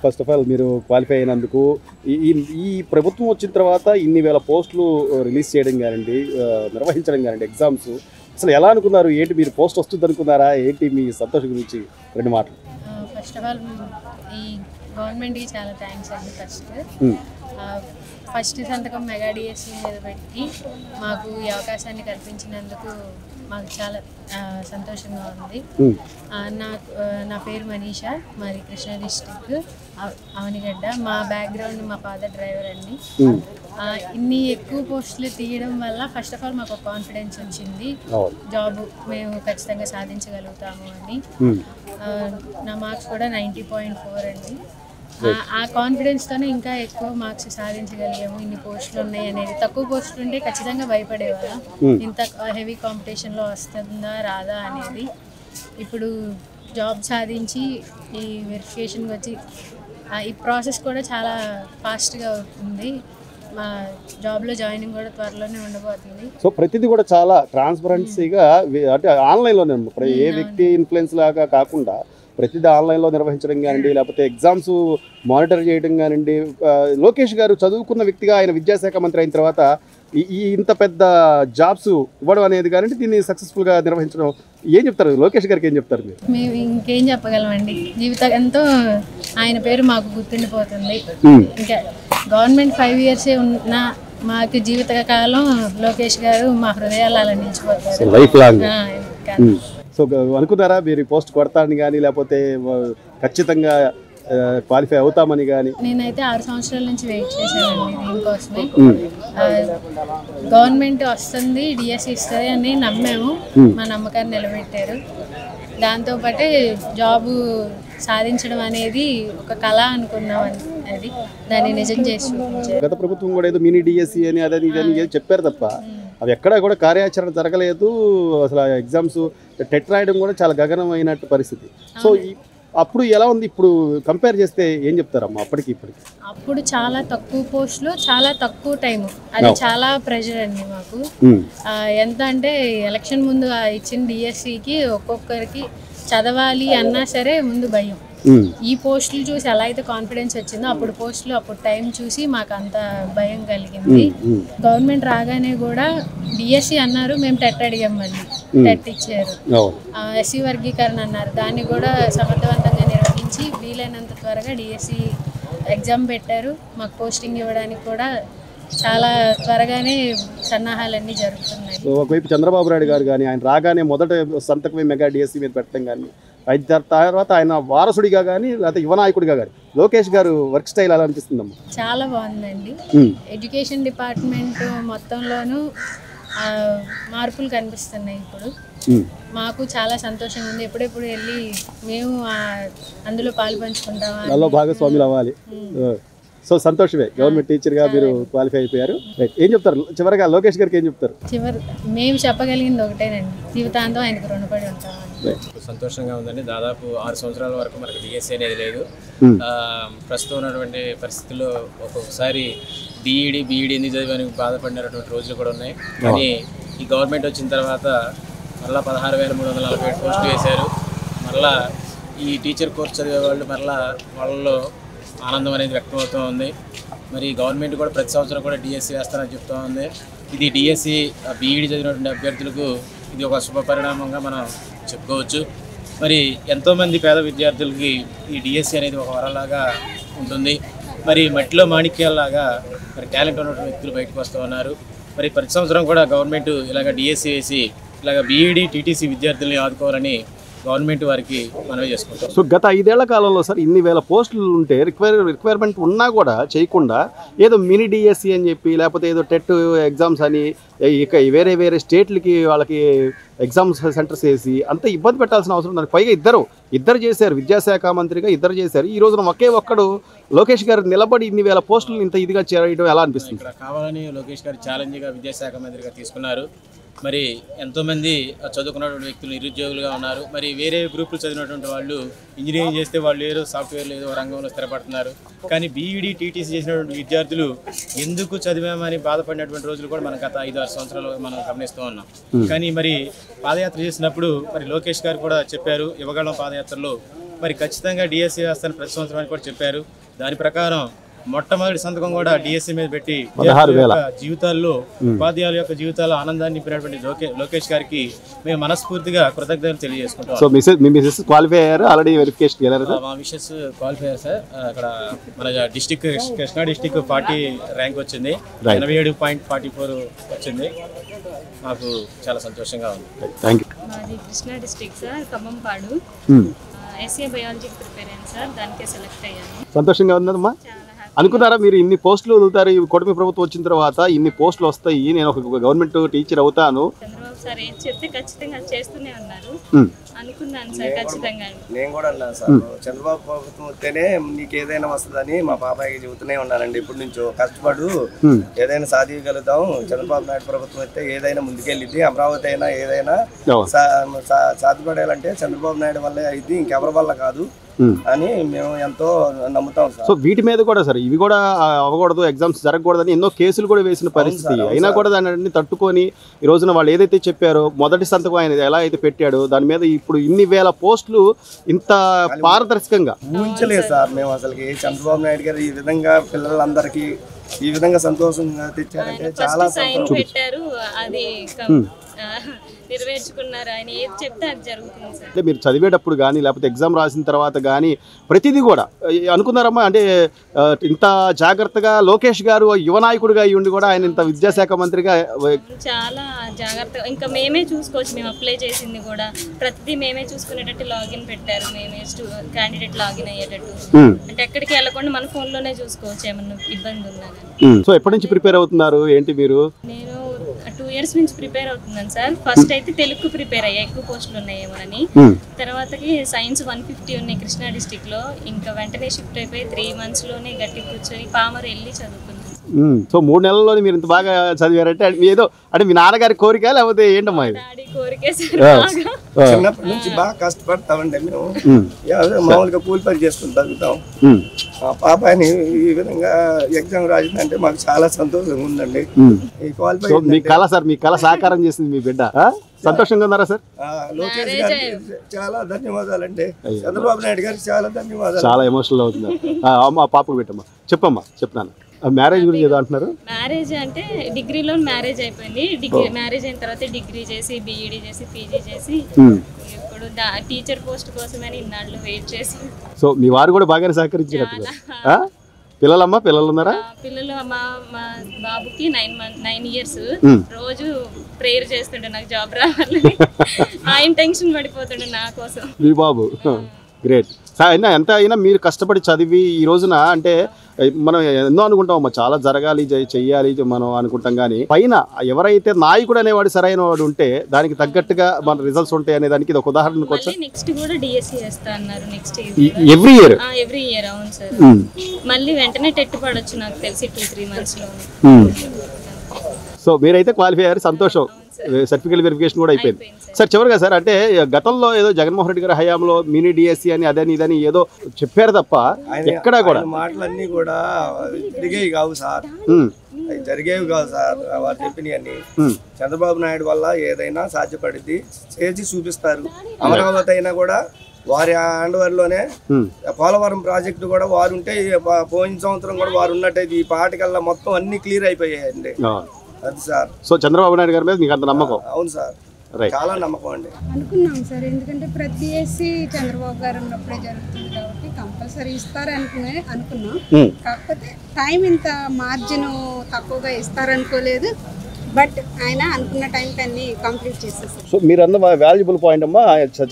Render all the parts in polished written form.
First of all మీరు qualify అయినందుకు ఈ ప్రభుత్వం వచ్చిన తర్వాత ఇన్ని వేల పోస్టులు రిలీజ్ చేయడం కానివ్వండి, నిర్వహించడం కానివ్వండి, ఎగ్జామ్స్ అసలు ఎలా అనుకున్నారు? ఏంటి మీరు పోస్ట్ వస్తుంది అనుకున్నారా? ఏంటి మీ సంతోషం గురించి 2 మాటలు? ఫస్ట్ ఆఫ్ ఆల్ ఈ గవర్నమెంట్కి చాలా థ్యాంక్స్ అండి. ఫస్ట్ సంతకం మెగా డిఎస్సి మీద పెట్టి మాకు ఈ అవకాశాన్ని కల్పించినందుకు మాకు చాలా సంతోషంగా ఉంది. నా పేరు మనీషా, మాది కృష్ణా డిస్ట్రిక్ట్ అవనిగడ్డ. మా బ్యాక్గ్రౌండ్ మా ఫాదర్ డ్రైవర్ అండి. ఇన్ని ఎక్కువ పోస్టులు తీయడం వల్ల ఫస్ట్ ఆఫ్ ఆల్ మాకు కాన్ఫిడెన్స్ వచ్చింది, జాబ్ మేము ఖచ్చితంగా సాధించగలుగుతాము అని. నా మార్క్స్ కూడా 90.4 అండి. ఆ కాన్ఫిడెన్స్తోనే ఇంకా ఎక్కువ మార్క్స్ సాధించగలిగాము. ఇన్ని పోస్టులు ఉన్నాయి అనేది, తక్కువ పోస్టులు ఉంటే ఖచ్చితంగా భయపడేవాళ్ళం, ఇంత హెవీ కాంపిటీషన్లో వస్తుందా రాదా అనేది. ఇప్పుడు జాబ్ సాధించి ఈ వెరిఫికేషన్కి వచ్చి ఈ ప్రాసెస్ కూడా చాలా ఫాస్ట్గా ఉంది. మా జాబ్లో జాయినింగ్ కూడా త్వరలోనే ఉండబోతుంది. సో ప్రతిదీ కూడా చాలా ట్రాన్స్పరెన్సీగా, అంటే ఆన్లైన్లోనే ఏ వ్యక్తి ఇన్ఫ్లుయెన్స్ లాగా కాకుండా ప్రతిదీ ఆన్లైన్లో నిర్వహించడం కానివ్వండి, లేకపోతే ఎగ్జామ్స్ మానిటర్ చేయడం కానివ్వండి. లోకేష్ గారు చదువుకున్న వ్యక్తిగా ఆయన విద్యాశాఖ మంత్రి అయిన తర్వాత ఇంత పెద్ద జాబ్స్ ఇవ్వడం అనేది కానివ్వండి, దీన్ని సక్సెస్ఫుల్గా నిర్వహించడం ఏం చెప్తారు? లోకేష్ గారికి ఏం చెప్తారు మీరు? మేము ఇంకేం చెప్పగలమండి, జీవితంతో ఆయన పేరు మాకు గుర్తుండిపోతుంది. ఇంకా గవర్నమెంట్ 5 years ఉన్నా మాకు జీవిత కాలం లోకేష్ గారు మా హృదయాలు అలా నిలిచిపోతారు, లైఫ్ లాంగ్. సో అనుకున్నారా మీరు పోస్ట్ కొడతానని కానీ, లేకపోతే ఖచ్చితంగా క్వాలిఫై అవుతామని కానీ? నేనైతే 6 సంవత్సరాల నుంచి వెయిట్ చేశానండి దీనికోసమే. గవర్నమెంట్ వస్తుంది, డిఎస్సి ఇస్తుంది అని నమ్మాము, మా నమ్మకాన్ని నిలబెట్టారు. దాంతోపాటే జాబు సాధించడం అనేది ఒక కళ అనుకున్నాం, అది దాన్ని నిజం చేసి చూపించారు. గత ప్రభుత్వం కూడా ఏదో మినీ డిఎస్సి అని అదని ఇదని చెప్పారు తప్ప అవి ఎక్కడా కూడా కార్యాచరణ జరగలేదు. అసలు ఎగ్జామ్స్ టెట్ రాయడం కూడా చాలా గగనమైనట్టు పరిస్థితి. సో అప్పుడు ఎలా ఉంది, ఇప్పుడు కంపేర్ చేస్తే ఏం చెప్తారమ్మా? అప్పటికి ఇప్పటికి అప్పుడు చాలా తక్కువ పోస్టులు, చాలా తక్కువ టైం, అది చాలా ప్రెషర్ అండి మాకు. ఎంత అంటే ఎలక్షన్ ముందు ఇచ్చిన డిఎస్సికి ఒక్కొక్కరికి చదవాలి అన్నా సరే ముందు భయం. ఈ పోస్టులు చూసి ఎలా అయితే కాన్ఫిడెన్స్ వచ్చిందో అప్పుడు పోస్టులు, అప్పుడు టైం చూసి మాకు అంత భయం కలిగింది. గవర్నమెంట్ రాగానే కూడా డిఎస్సి అన్నారు, మేము టెట్ అడిగాం, మళ్ళీ టెట్ ఇచ్చారు. ఎస్సీ వర్గీకరణ అన్నారు, దాన్ని కూడా సమర్థవంతంగా నిర్వహించి వీలైనంత త్వరగా డిఎస్సి ఎగ్జామ్ పెట్టారు. మాకు పోస్టింగ్ ఇవ్వడానికి కూడా చాలా త్వరగానే సన్నాహాలన్నీ జరుగుతున్నాయి. ఒకవైపు చంద్రబాబు నాయుడు గారు కానీ ఆయన రాగానే మొదట సంతకమే మెగా డిఎస్సి మీద పెట్టడం కానీ, తర్వాత ఆయన వారసుడిగా కానీ లేకపోతే యువ నాయకుడిగా కానీ లోకేష్ గారు వర్క్ స్టైల్ ఎలా అనిపిస్తుందమ్మా? చాలా బాగుందండి. ఎడ్యుకేషన్ డిపార్ట్మెంట్ మొత్తంలోనూ మార్పులు కనిపిస్తున్నాయి ఇప్పుడు. మాకు చాలా సంతోషంగా ఉంది. ఎప్పుడెప్పుడు వెళ్ళి మేము అందులో పాలు పంచుకుంటాం, భాగస్వాములు అవ్వాలి. సో సంతోషమే, గవర్నమెంట్ టీచర్గా మీరు క్వాలిఫై అయిపోయారు. ఏం చెప్తారు చివరిగా లోకేష్ గారికి ఏం చెప్తారు? మేము చెప్పగలిగింది ఒకటేనండి, జీవితాంతం ఆయనకు రుణపడి ఉంటాం. సంతోషంగా ఉందండి. దాదాపు 6 సంవత్సరాల వరకు మనకు డిఎస్సి అనేది లేదు. ప్రస్తుతం ఉన్నటువంటి పరిస్థితుల్లో ఒక్కొక్కసారి బీఈడి ఎందుకు చదివని బాధపడినటువంటి రోజులు కూడా ఉన్నాయి. కానీ ఈ గవర్నమెంట్ వచ్చిన తర్వాత మళ్ళీ 16,347 పోస్టులు వేశారు. మళ్ళీ ఈ టీచర్ కోర్స్ చదివే వాళ్ళు మళ్ళీ వాళ్ళలో ఆనందం అనేది వ్యక్తమవుతూ ఉంది. మరి గవర్నమెంట్ కూడా ప్రతి సంవత్సరం కూడా డిఎస్సి వేస్తారని చెప్తూ ఉంది. ఇది డిఎస్సి బీఈడి చదివినటువంటి అభ్యర్థులకు ఇది ఒక శుభ పరిణామంగా మనం చెప్పుకోవచ్చు. మరి ఎంతోమంది పేద విద్యార్థులకి ఈ డిఎస్సి అనేది ఒక వరలాగా ఉంటుంది. మరి మట్టిలో మాణిక్యాలలాగా మరి టాలెంట్ ఉన్నటువంటి వ్యక్తులు బయటకు వస్తూ ఉన్నారు. మరి ప్రతి సంవత్సరం కూడా గవర్నమెంట్ ఇలాగ డిఎస్సి వేసి ఇలాగ బీఈడి టీటీసీ విద్యార్థుల్ని ఆదుకోవాలని గవర్నమెంట్ వారికి మనవి చేసుకుంటాం. సో గత 5 ఏళ్ల కాలంలో సార్ ఇన్ని వేల పోస్టులు ఉంటే రిక్వైర్మెంట్ ఉన్నా కూడా చేయకుండా ఏదో మినీ డిఎస్సి అని చెప్పి, లేకపోతే ఏదో టెట్ ఎగ్జామ్స్ అని ఇక వేరే స్టేట్లకి వాళ్ళకి ఎగ్జామ్స్ సెంటర్స్ వేసి అంత ఇబ్బంది పెట్టాల్సిన అవసరం దానికి పైగా ఇద్దరు చేశారు, విద్యాశాఖ మంత్రిగా ఇద్దరు చేశారు. ఈ రోజున ఒక్కడు లోకేష్ గారు నిలబడి ఇన్ని వేల పోస్టులు ఇంత ఇదిగా చేయడం ఎలా అనిపిస్తుంది? ఇక్కడ కావాలని లోకేష్ గారు ఛాలెంజ్గా విద్యాశాఖ మంత్రిగా తీసుకున్నారు. మరి ఎంతోమంది చదువుకున్నటువంటి వ్యక్తులు నిరుద్యోగులుగా ఉన్నారు. మరి వేరే గ్రూపులు చదివినటువంటి వాళ్ళు ఇంజనీరింగ్ చేస్తే వాళ్ళు ఏదో సాఫ్ట్వేర్లు ఏదో రంగంలో స్థిరపడుతున్నారు. కానీ బీఈడి టీటీసీ చేసినటువంటి విద్యార్థులు ఎందుకు చదివామని బాధపడినటువంటి రోజులు కూడా మనం గత 5-6 సంవత్సరాలు మనం గమనిస్తూ ఉన్నాం. కానీ మరి పాదయాత్ర చేసినప్పుడు మరి లోకేష్ గారు కూడా చెప్పారు, యువగళం పాదయాత్రలో మరి ఖచ్చితంగా డిఎస్సి వేస్తాను ప్రతి సంవత్సరం అని కూడా చెప్పారు. దాని ప్రకారం మొట్టమొదటి సంతకం కూడా డిఎస్సి మీద పెట్టి జీవితాల్లో ఉపాధ్యాయుల యొక్క జీవితాల్లో ఆనందాన్ని నింపినటువంటి లోకేష్ గారికి మేము మనస్ఫూర్తిగా కృతజ్ఞతలు తెలియజేసుకుంటాం. సో మిసెస్ క్వాలిఫై అయ్యారు, ఆల్రెడీ వెరిఫికేషన్ వెళ్ళారు. మా మిసెస్ క్వాలిఫై అయ్యారు సార్. అక్కడ మన డిస్టిక్ కృష్ణా డిస్టిక్ 40 ర్యాంక్ వచ్చింది, 87.44 వచ్చింది. మాకు చాలా సంతోషంగా ఉంది. Thank you. మాది Krishna district sir, Khammampadu. SA బయాలజీకి ప్రిపేర్ అయ్యాను సార్, దానికే సెలెక్ట్ అయ్యాను. సంతోషంగా ఉందమ్మా. అనుకున్నారా మీరు ఇన్ని పోస్టులు వదులుతారు, ఈ కూటమి ప్రభుత్వం వచ్చిన తర్వాత ఇన్ని పోస్టులు వస్తాయి, నేను ఒక గవర్నమెంట్ టీచర్ అవుతాను? చంద్రబాబు సార్ ఏం చెప్తే ఖచ్చితంగా చేస్తూనే ఉన్నారు అనుకున్నాను సార్. ఖచ్చితంగా నేను కూడా అన్నాను సార్, చంద్రబాబు ప్రభుత్వం వస్తేనే నీకు ఏదైనా వస్తుందని మా పాపాయికి చెబుతూనే ఉన్నానండి. ఇప్పటి నుంచో కష్టపడు, ఏదైనా సాధించగలుగుతాం. చంద్రబాబు నాయుడు ప్రభుత్వం వస్తే ఏదైనా ముందుకెళ్ళిద్ది. అమరావతి అయినా ఏదైనా సాధ్యపడాలంటే చంద్రబాబు నాయుడు వల్లే అయింది, ఇంకెవరి వల్ల కాదు అని మేము ఎంతో నమ్ముతాం సార్. సో వీటి మీద కూడా సార్ ఇవి కూడా అవ్వకూడదు, ఎగ్జామ్స్ జరగకూడదని ఎన్నో కేసులు కూడా వేసిన పరిస్థితి అయినా కూడా దాన్ని తట్టుకొని ఈ రోజున వాళ్ళు ఏదైతే చెప్పారో మొదటి సంతకం ఆయన ఎలా అయితే పెట్టాడో దాని మీద ఇప్పుడు ఇన్ని వేల పోస్టులు ఇంత పారదర్శకంగా ఊహించలేదు సార్ మేము అసలుకి. చంద్రబాబు నాయుడు గారు ఈ విధంగా పిల్లలందరికీ ఈ విధంగా సంతోషంగా తెచ్చారంటే చాలా పెట్టారు, అది నెరవేర్చుకున్నారు. ఆయన ఏది చెప్తే అది జరుగుతుంది సార్. అంటే మీరు చదివేటప్పుడు కానీ లేకపోతే ఎగ్జామ్ రాసిన తర్వాత కానీ ప్రతిదీ కూడా అనుకున్నారమ్మా, అంటే ఇంత జాగ్రత్తగా లోకేష్ గారు యువ నాయకుడిగా అయ్యి ఉండి కూడా ఆయన ఇంత విద్యాశాఖ మంత్రిగా చాలా జాగ్రత్తగా ఇంకా మేమే చూసుకోవచ్చు. మేము అప్లై చేసింది కూడా ప్రతిదీ మేమే చూసుకునేటట్టు లాగిన్ పెట్టారు. మేమే క్యాండిడేట్ లాగిన్ అయ్యేటట్టు, అంటే ఎక్కడికి వెళ్ళకుండా మన ఫోన్లోనే చూసుకోవచ్చు ఏమన్నా ఇబ్బంది ఉన్నా కానీ. సో ఎప్పటి నుంచి ప్రిపేర్ అవుతున్నారు ఏంటి మీరు? నేను 2 years నుంచి ప్రిపేర్ అవుతున్నాను సార్. ఫస్ట్ అయితే తెలుగు ప్రిపేర్ అయ్యా, ఎక్కువ పోస్టులు ఉన్నాయేమో అని. తర్వాతకి సైన్స్ 150 ఉన్నాయి కృష్ణా డిస్టిక్ లో. ఇంకా వెంటనే షిఫ్ట్ అయిపోయి 3 months లోనే గట్టి కూర్చొని పామర్ వెళ్ళి చదువుకున్నాను. సో 3 నెలల్లో మీరు ఇంత బాగా చదివారంటే ఏదో అంటే మీ నాన్నగారి కోరిక లేకపోతే ఏంటమ్మా? డాడీ కోరికే సార్. చిన్నప్పటి నుంచి బాగా కష్టపడతామండి మేము. మామూలుగా కూలి పని చేసుకుని చదువుతాం. మా పాపాని ఈ విధంగా ఎగ్జామ్ రాసిందంటే మాకు చాలా సంతోషంగా ఉందండి. మీ కళ సార్, మీ కళ సాకారం చేసింది మీ బిడ్డ. సంతోషంగా ఉన్నారా సార్? లోకేష్ గారికి చాలా ధన్యవాదాలు అండి. చంద్రబాబు నాయుడు గారికి చాలా ధన్యవాదాలు. చాలా ఎమోషనల్ అవుతుంది. అమ్మ పాపకు పెట్టమ్మా, చెప్పమ్మా. చెప్తాను మ్యారేజ్ గురించి ఏదో అంటున్నారు. మ్యారేజ్ అంటే డిగ్రీలో మ్యారేజ్ అయిపోయింది. డిగ్రీ మ్యారేజ్ అయిన తర్వాత డిగ్రీ చేసి బీఈడీ చేసి పీజీ చేసి ఇప్పుడు టీచర్ పోస్ట్ కోసమని ఇన్నాళ్ళు వెయిట్ చేసి. సో మీ వారు కూడా బాగానే సహకరించినట్టు. పిల్లలమ్మా, పిల్లలు ఉన్నారా? పిల్లలు మా బాబుకి 9 years. రోజు ప్రేయర్ చేస్తుండే నాకు జాబ్ రావాలని. ఆయన టెన్షన్ పడిపోతుండే నా కోసం. మీ బాబు గ్రేట్. అయినా ఎంత అయినా మీరు కష్టపడి చదివి ఈ రోజున అంటే మనం ఎన్నో అనుకుంటాం అమ్మా, చాలా జరగాలి చెయ్యాలి మనం అనుకుంటాం, కానీ పైన ఎవరైతే నాయకుడు అనేవాడు సరైన వాడు ఉంటే దానికి తగ్గట్టుగా మన రిజల్ట్స్ ఉంటాయి అనే దానికి ఇది ఒక ఉదాహరణ. నెక్స్ట్ కూడా డిఎస్సి చేస్తా అన్నారు నెక్స్ట్ ఎవ్రీ ఇయర్. అవును సార్. మళ్ళీ వెంటనే టెట్ పడొచ్చు నాకు తెలిసి 2-3 months లో. సో మీరైతే క్వాలిఫై అయ్యారు, సంతోషం. సర్టిఫికేట్ వెరిఫికేషన్ కూడా అయిపోయింది. సార్ చివరిగా సార్, అంటే గతంలో ఏదో జగన్మోహన్ రెడ్డి గారి హయాంలో మినీ డిఎస్సి అని అదని ఇదని ఏదో చెప్పారు తప్ప ఎక్కడా కూడా మాటలన్నీ కూడా జరిగేవి కావు సార్. జరిగేవి కాదు సార్ వారు చెప్పినవన్నీ. చంద్రబాబు నాయుడు వల్ల ఏదైనా సాధ్యపడింది చేసి చూపిస్తారు. అమరావతి అయినా కూడా వారి అండవర్లోనే. పోలవరం ప్రాజెక్టు కూడా వారు ఉంటే పోయిన సంవత్సరం కూడా వారు ఉన్నట్టయితే ఈ పాటికల్లా మొత్తం అన్ని క్లియర్ అయిపోయాయండి. అది సార్. సో చంద్రబాబు నాయుడు గారి మీద మీకు అంత నమ్మకం? అవును సార్, చాలా నమ్మకం అండి. అనుకున్నాం సార్, ఎందుకంటే ప్రతి ఎస్సీ చంద్రబాబు గారు ఉన్నప్పుడే జరుగుతుంది కాబట్టి కంపల్సరీ ఇస్తారనుకున్నాం. కాకపోతే టైం ఇంత మార్జిన్ తక్కువగా ఇస్తారనుకోలేదు. బట్ ఆయన అనుకున్న టైంకి అన్ని కంప్లీట్ చేసేసారు. సో మీరు అన్న వాల్యుబుల్ పాయింట్ అమ్మా.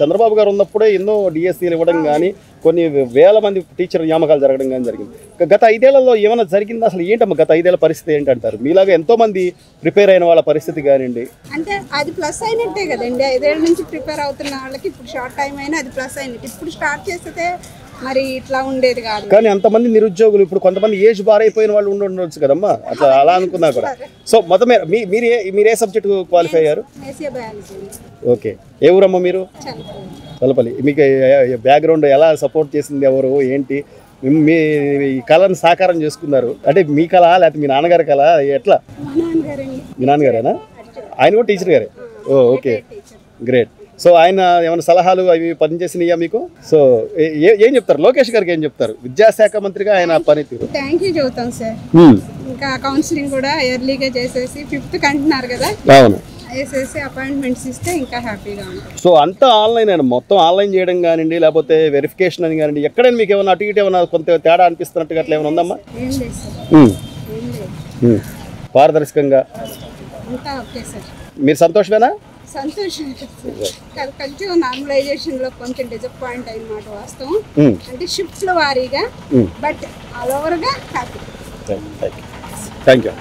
చంద్రబాబు గారు ఉన్నప్పుడే ఎన్నో డిఎస్సీలు ఇవ్వడం కానీ కొన్ని వేల మంది టీచర్ నియామకాలు జరగడం కానీ జరిగింది. గత 5 ఏళ్లలో ఏమైనా జరిగిందా? అసలు ఏంటమ్మా గత 5 ఏళ్ల పరిస్థితి ఏంటంటారు? మీలాగా ఎంతో మంది ప్రిపేర్ అయిన వాళ్ళ పరిస్థితి కానివ్వండి. అంటే అది ప్లస్ అయినట్టే కదండి. 5 ఏళ్ళ నుంచి ప్రిపేర్ అవుతున్న వాళ్ళకి ఇప్పుడు షార్ట్ టైం అయినా అది ప్లస్ అయినట్టు. ఇప్పుడు స్టార్ట్ చేస్తే మరి ఇట్లా ఉండేది కాదు. కానీ అంతమంది నిరుద్యోగులు, ఇప్పుడు కొంతమంది ఏజ్ బారైపోయిన వాళ్ళు ఉండొచ్చు కదమ్మా, అట్లా అలా అనుకున్నా కూడా. సో మొత్తం మీరు ఏ సబ్జెక్ట్ క్వాలిఫై అయ్యారు? ఓకే. ఏ ఊరమ్మా మీరు? తలపల్లి. మీకు బ్యాక్గ్రౌండ్ ఎలా సపోర్ట్ చేసింది, ఎవరు ఏంటి? మీ కళను సాకారం చేసుకున్నారు అంటే మీ కళ లేకపోతే మీ నాన్నగారి కళ ఎట్లా? మీ నాన్నగారేనా? ఆయన కూడా టీచర్ గారే. Okay, great. సో ఆయన ఏమైనా సలహాలు అవి పనిచేసినాయా మీకు? సో ఏం చెప్తారు లోకేష్ గారికి, ఏం చెప్తారు విద్యాశాఖ మంత్రిగా ఆయన పనితీరు? థ్యాంక్ యూ చెబుతాం సార్. ఇంకా కౌన్సిలింగ్ కూడా ఎర్లీగా చేసేసి 5th కంటున్నారు కదా, అవును, వేసేసి అపాయింట్మెంట్స్ ఇస్తే ఇంకా హ్యాపీగా ఉంటుంది. సో అంతా ఆన్లైన్ అయినా, మొత్తం ఆన్లైన్ చేయడం కానివ్వండి, లేకపోతే వెరిఫికేషన్ అని కానివ్వండి, ఎక్కడైనా మీకు ఏమైనా అటు ఇటు ఏమైనా కొంత తేడా అనిపిస్తున్నట్టుగా అట్లా ఏమైనా ఉందమ్మా? ఏం లేదు సార్, ఏం లేదు, పారదర్శకంగా అంతా ఓకే సార్. మీరు సంతోషమేనా? సంతోషం. కొంచెం నార్మలైజేషన్లో కొంచెం డిసప్పాయింట్ అయినమాట వాస్తవం, అంటే షిఫ్ట్ల వారీగా, బట్ ఆల్ ఓవర్గా happy. Thank you.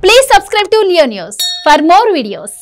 Please subscribe to Leo News for more videos.